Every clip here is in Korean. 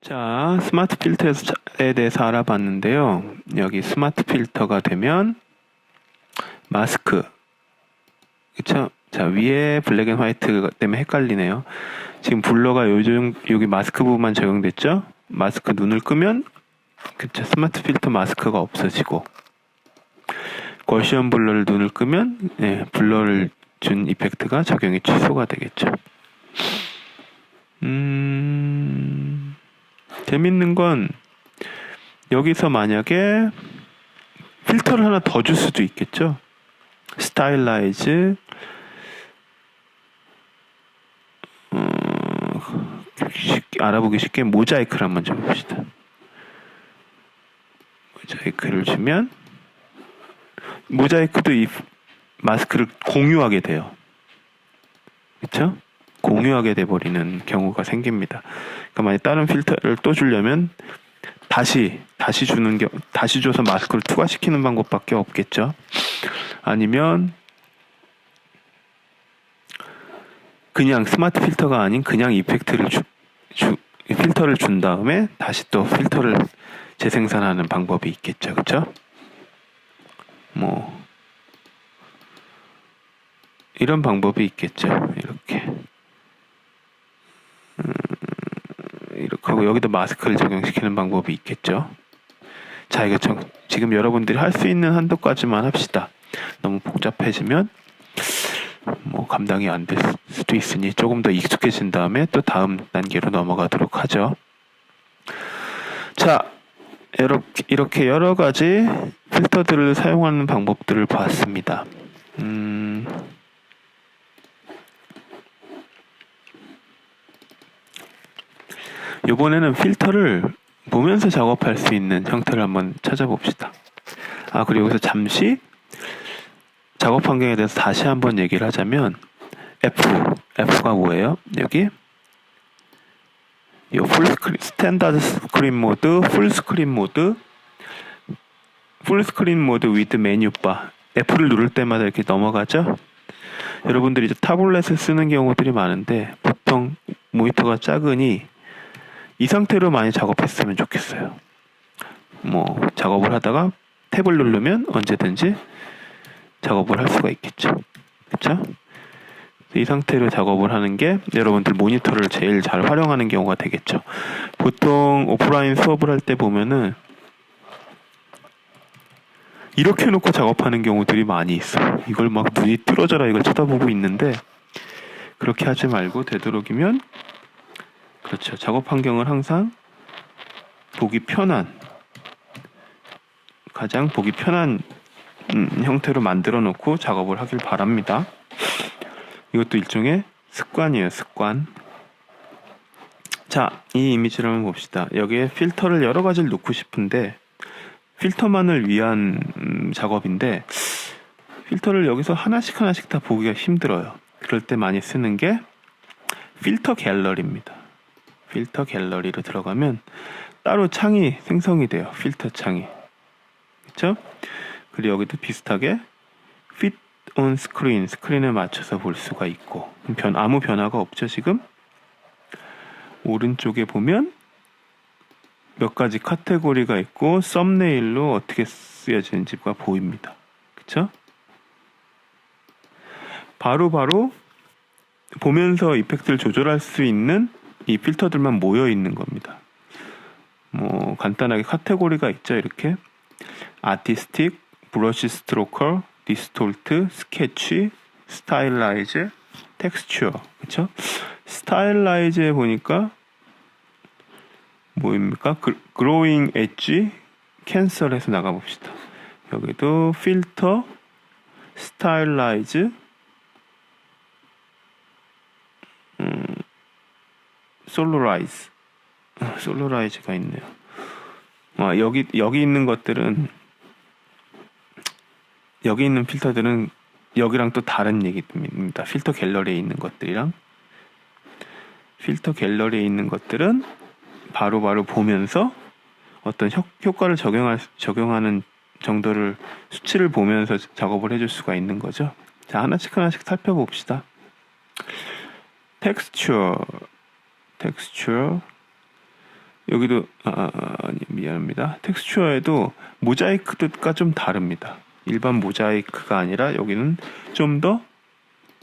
자, 스마트 필터에 대해서 알아봤는데요. 여기 스마트 필터가 되면 마스크, 그쵸? 자, 위에 블랙 앤 화이트 때문에 헷갈리네요. 지금 블러가 요즘 여기 마스크 부분만 적용됐죠? 마스크 눈을 끄면 그쵸? 스마트 필터 마스크가 없어지고, 거시언 블러를 눈을 끄면 블러를 준 이펙트가 적용이 취소가 되겠죠. 재밌는 건 여기서 만약에 필터를 하나 더 줄 수도 있겠죠. 스타일라이즈, 알아보기 쉽게 모자이크를 한번 줘봅시다. 모자이크를 주면 모자이크도 이 마스크를 공유하게 돼요. 그쵸? 공유하게 돼버리는 경우가 생깁니다. 그러니까 만약 다른 필터를 또 주려면 다시 줘서 마스크를 투과시키는 방법밖에 없겠죠. 아니면 그냥 스마트 필터가 아닌 그냥 이펙트를 필터를 준 다음에 다시 또 필터를 재생산하는 방법이 있겠죠. 그쵸? 뭐 이런 방법이 있겠죠. 이렇게 하고 여기도 마스크를 적용시키는 방법이 있겠죠. 자, 이거 지금 여러분들이 할 수 있는 한도까지만 합시다. 너무 복잡해지면 뭐 감당이 안 될 수도 있으니 조금 더 익숙해진 다음에 또 다음 단계로 넘어가도록 하죠. 자, 이렇게 여러 가지 필터들을 사용하는 방법들을 봤습니다. 이번에는 필터를 보면서 작업할 수 있는 형태를 한번 찾아봅시다. 그리고 여기서 잠시 작업 환경에 대해서 다시 한번 얘기를 하자면 F가 뭐예요? 여기 이 풀스크린, 스탠다드 스크린 모드, 풀스크린 모드 위드 메뉴바. F를 누를 때마다 이렇게 넘어가죠? 여러분들이 이제 타블렛을 쓰는 경우들이 많은데 보통 모니터가 작으니 이 상태로 많이 작업했으면 좋겠어요. 뭐 작업을 하다가 탭을 누르면 언제든지 작업을 할 수가 있겠죠. 그렇죠? 이 상태로 작업을 하는 게 여러분들 모니터를 제일 잘 활용하는 경우가 되겠죠. 보통 오프라인 수업을 할 때 보면은 이렇게 해놓고 작업하는 경우들이 많이 있어요. 이걸 막 눈이 뚫어져라 이걸 쳐다보고 있는데 그렇게 하지 말고 되도록이면 그렇죠. 작업 환경을 항상 가장 보기 편한 형태로 만들어 놓고 작업을 하길 바랍니다. 이것도 일종의 습관이에요. 습관. 자, 이 이미지를 한번 봅시다. 여기에 필터를 여러 가지를 놓고 싶은데 필터만을 위한 작업인데 필터를 여기서 하나씩 다 보기가 힘들어요. 그럴 때 많이 쓰는 게 필터 갤러리입니다. 필터 갤러리로 들어가면 따로 창이 생성이 돼요. 필터 창이. 그렇죠? 그리고 여기도 비슷하게 fit on screen, 스크린에 맞춰서 볼 수가 있고 아무 변화가 없죠. 지금 오른쪽에 보면 몇 가지 카테고리가 있고 썸네일로 어떻게 쓰여지는지가 보입니다. 그렇죠? 바로 보면서 이펙트를 조절할 수 있는 이 필터들만 모여 있는 겁니다. 뭐 간단하게 카테고리가 있죠. 이렇게 아티스틱, 브러쉬 스트로커, 디스톨트, 스케치, 스타일라이즈, 텍스처. 그렇죠? 스타일라이즈에 보니까 뭐입니까? 그로잉 엣지, 캔슬해서 나가봅시다. 여기도 필터, 스타일라이즈, 솔로라이즈가 있네요. 여기 있는 것들은 여기 있는 필터들은 여기랑 또 다른 얘기입니다. 필터 갤러리에 있는 것들이랑 필터 갤러리에 있는 것들은 바로 보면서 어떤 효과를 적용하는 정도를 수치를 보면서 작업을 해줄 수가 있는 거죠. 자, 하나씩 살펴봅시다. 텍스처 여기도 아니, 미안합니다. 텍스처에도 모자이크가 좀 다릅니다. 일반 모자이크가 아니라 여기는 좀 더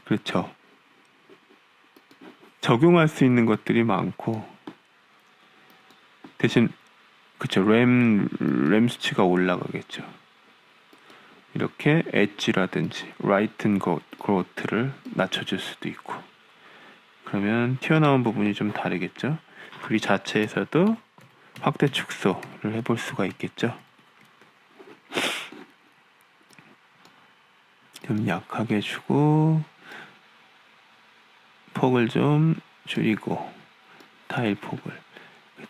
그렇죠. 적용할 수 있는 것들이 많고 대신 그쵸 램 수치가 올라가겠죠. 이렇게 엣지라든지 라이튼 그로트를 낮춰줄 수도 있고 그러면 튀어나온 부분이 좀 다르겠죠. 그리 자체에서도 확대 축소를 해볼 수가 있겠죠. 좀 약하게 주고 폭을 좀 줄이고 타일 폭을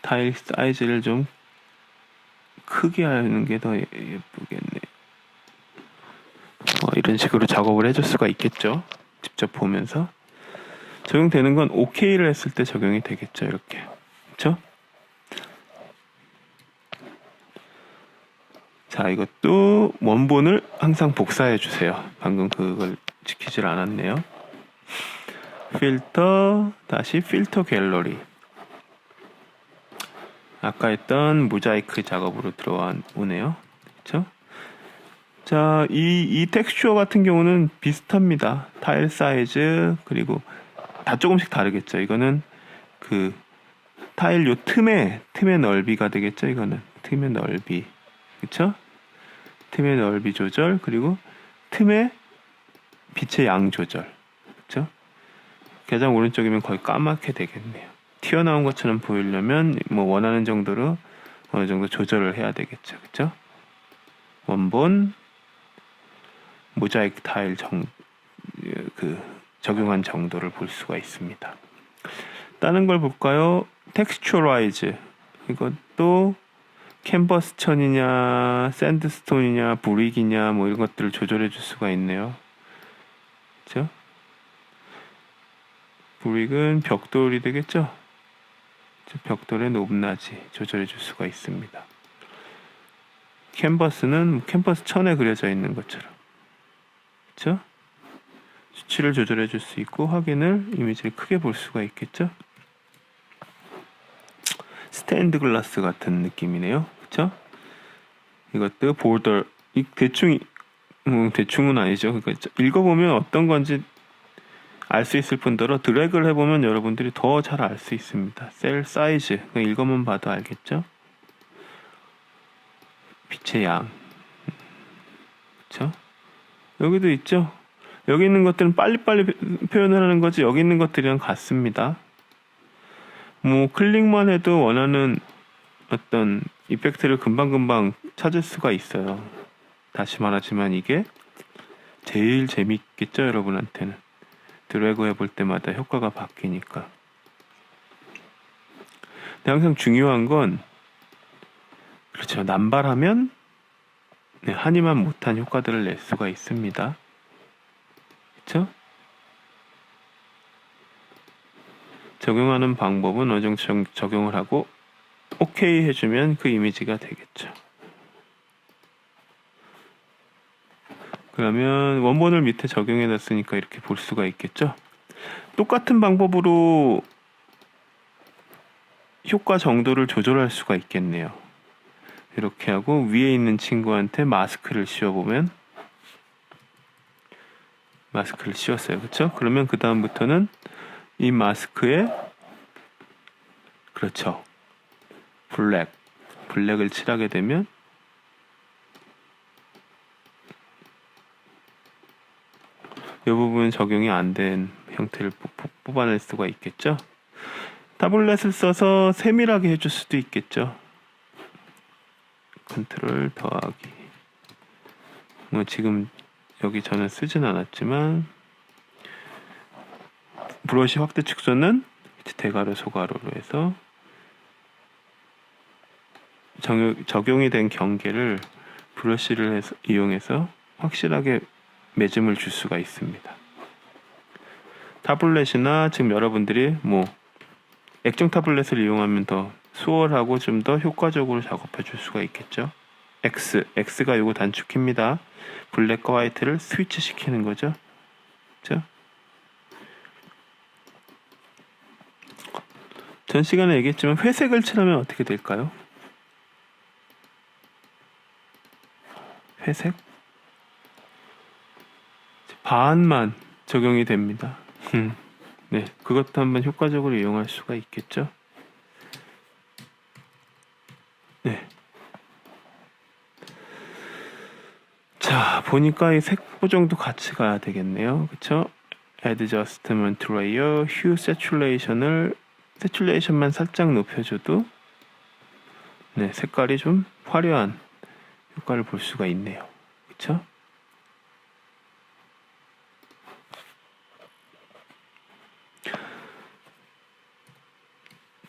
타일 사이즈를 좀 크게 하는 게 더 예쁘겠네. 이런 식으로 작업을 해줄 수가 있겠죠. 직접 보면서 적용되는 건 OK를 했을 때 적용이 되겠죠. 이렇게 그렇죠? 자, 이것도 원본을 항상 복사해 주세요. 방금 그걸 지키질 않았네요. 필터 다시 필터 갤러리. 아까 했던 모자이크 작업으로 들어오네요. 그렇죠? 자, 이 텍스처 같은 경우는 비슷합니다. 타일 사이즈 그리고 다 조금씩 다르겠죠. 이거는 그 타일 요 틈의 넓이가 되겠죠. 이거는 틈의 넓이, 그렇죠? 틈의 넓이 조절 그리고 틈의 빛의 양 조절, 그렇죠? 가장 오른쪽이면 거의 까맣게 되겠네요. 튀어나온 것처럼 보이려면 뭐 원하는 정도로 어느 정도 조절을 해야 되겠죠, 그렇죠? 원본 모자이크 타일 적용한 정도를 볼 수가 있습니다. 다른 걸 볼까요? 텍스처라이즈 이것도 캔버스 천이냐 샌드스톤이냐 브릭이냐 뭐 이런 것들을 조절해 줄 수가 있네요. 그렇죠? 브릭은 벽돌이 되겠죠? 벽돌의 높낮이 조절해 줄 수가 있습니다. 캔버스는 캔버스 천에 그려져 있는 것처럼 그렇죠? 수치를 조절해 줄 수 있고 확인을 이미지를 크게 볼 수가 있겠죠? 스테인드 글라스 같은 느낌이네요. 그렇죠? 이것도 보더 대충은 아니죠. 그러니까 읽어보면 어떤 건지 알 수 있을 뿐더러 드래그를 해보면 여러분들이 더 잘 알 수 있습니다. 셀 사이즈 읽어만 봐도 알겠죠? 빛의 양 그렇죠? 여기도 있죠? 여기 있는 것들은 빨리빨리 표현을 하는 거지 여기 있는 것들이랑 같습니다. 뭐 클릭만 해도 원하는 어떤 이펙트를 금방금방 찾을 수가 있어요. 다시 말하지만 이게 제일 재밌겠죠, 여러분한테는. 드래그 해볼 때마다 효과가 바뀌니까. 근데 항상 중요한 건 그렇죠. 남발하면 한이만 못한 효과들을 낼 수가 있습니다. 그렇죠? 적용하는 방법은 어느 정도 적용을 하고 OK 해주면 그 이미지가 되겠죠. 그러면 원본을 밑에 적용해 놨으니까 이렇게 볼 수가 있겠죠. 똑같은 방법으로 효과 정도를 조절할 수가 있겠네요. 이렇게 하고 위에 있는 친구한테 마스크를 씌워보면 마스크를 씌웠어요. 그렇죠? 그러면 그 다음부터는 이 마스크에 그렇죠. 블랙을 칠하게 되면 이 부분 적용이 안 된 형태를 뽑아낼 수가 있겠죠. 타블렛을 써서 세밀하게 해줄 수도 있겠죠. 컨트롤 더하기. 뭐 지금 여기 저는 쓰진 않았지만 브러쉬 확대 축소는 대괄호 소괄호로 해서 적용이 된 경계를 브러쉬를 이용해서 확실하게 매짐을 줄 수가 있습니다. 타블렛이나 지금 여러분들이 뭐 액정 타블렛을 이용하면 더 수월하고 좀 더 효과적으로 작업해 줄 수가 있겠죠. X가 요거 단축키입니다. 블랙과 화이트를 스위치 시키는 거죠. 그렇죠? 전 시간에 얘기했지만 회색을 칠하면 어떻게 될까요? 회색? 반만 적용이 됩니다. 네, 그것도 한번 효과적으로 이용할 수가 있겠죠. 네. 자, 보니까 이 색 보정도 같이 가야 되겠네요. 그쵸? Adjustment Layer, Hue Saturation만 살짝 높여줘도 네, 색깔이 좀 화려한 효과를 볼 수가 있네요. 그쵸?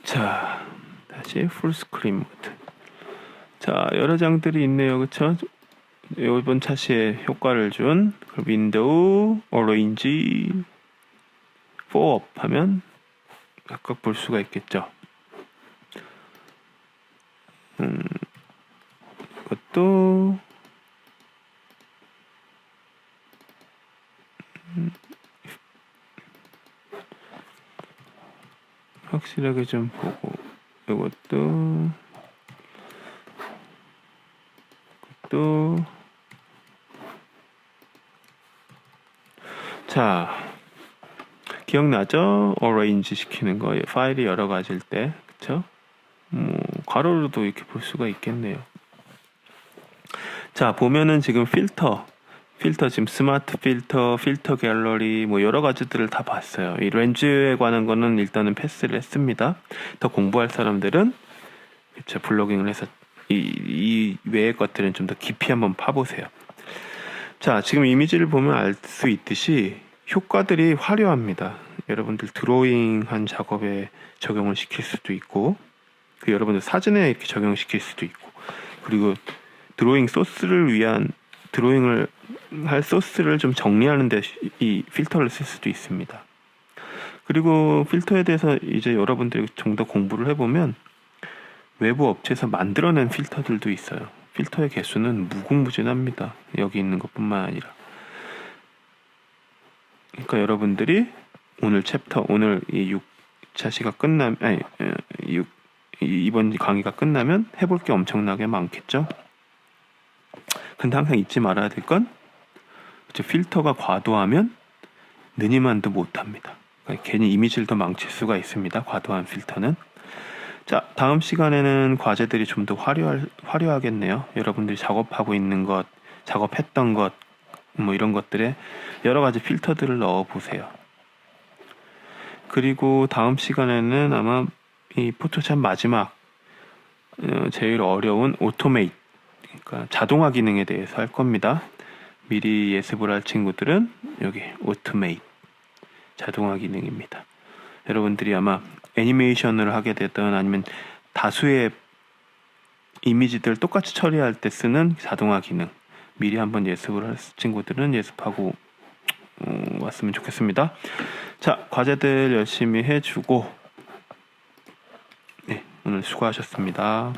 자, 다시 풀스크린 모드. 자, 여러 장들이 있네요. 그쵸? 이번 차시에 효과를 준 윈도우, 어레인지, 포업 하면 각각 볼 수가 있겠죠. 이것도 확실하게 좀 보고 이것도 자, 기억나죠? 어레인지 시키는 거, 파일이 여러 가지일 때, 그쵸? 가로로도 이렇게 볼 수가 있겠네요. 자, 보면은 지금 필터 지금 스마트 필터 갤러리 뭐 여러 가지들을 다 봤어요. 이 렌즈에 관한 거는 일단은 패스를 했습니다. 더 공부할 사람들은 그쵸, 블로깅을 해서 이 외의 것들은 좀 더 깊이 한번 파보세요. 자, 지금 이미지를 보면 알 수 있듯이 효과들이 화려합니다. 여러분들 드로잉한 작업에 적용을 시킬 수도 있고, 그 여러분들 사진에 이렇게 적용시킬 수도 있고, 그리고 드로잉을 할 소스를 좀 정리하는 데 이 필터를 쓸 수도 있습니다. 그리고 필터에 대해서 이제 여러분들이 좀 더 공부를 해보면 외부 업체에서 만들어낸 필터들도 있어요. 필터의 개수는 무궁무진합니다. 여기 있는 것뿐만 아니라. 그러니까 여러분들이 오늘 이 6차 시가 끝나면 이번 강의가 끝나면 해볼 게 엄청나게 많겠죠. 근데 항상 잊지 말아야 될 건 필터가 과도하면 느니만도 못합니다. 그러니까 괜히 이미지를 더 망칠 수가 있습니다. 과도한 필터는. 자, 다음 시간에는 과제들이 좀 더 화려하겠네요. 여러분들이 작업하고 있는 것, 작업했던 것, 뭐 이런 것들에 여러 가지 필터들을 넣어 보세요. 그리고 다음 시간에는 아마 이 포토샵 마지막 제일 어려운 오토메이트, 그러니까 자동화 기능에 대해서 할 겁니다. 미리 예습을 할 친구들은 여기 오토메이트 자동화 기능입니다. 여러분들이 아마 애니메이션을 하게 되든 아니면 다수의 이미지들 똑같이 처리할 때 쓰는 자동화 기능 미리 한번 예습을 할 친구들은 예습하고 왔으면 좋겠습니다. 자, 과제들 열심히 해주고 네, 오늘 수고하셨습니다.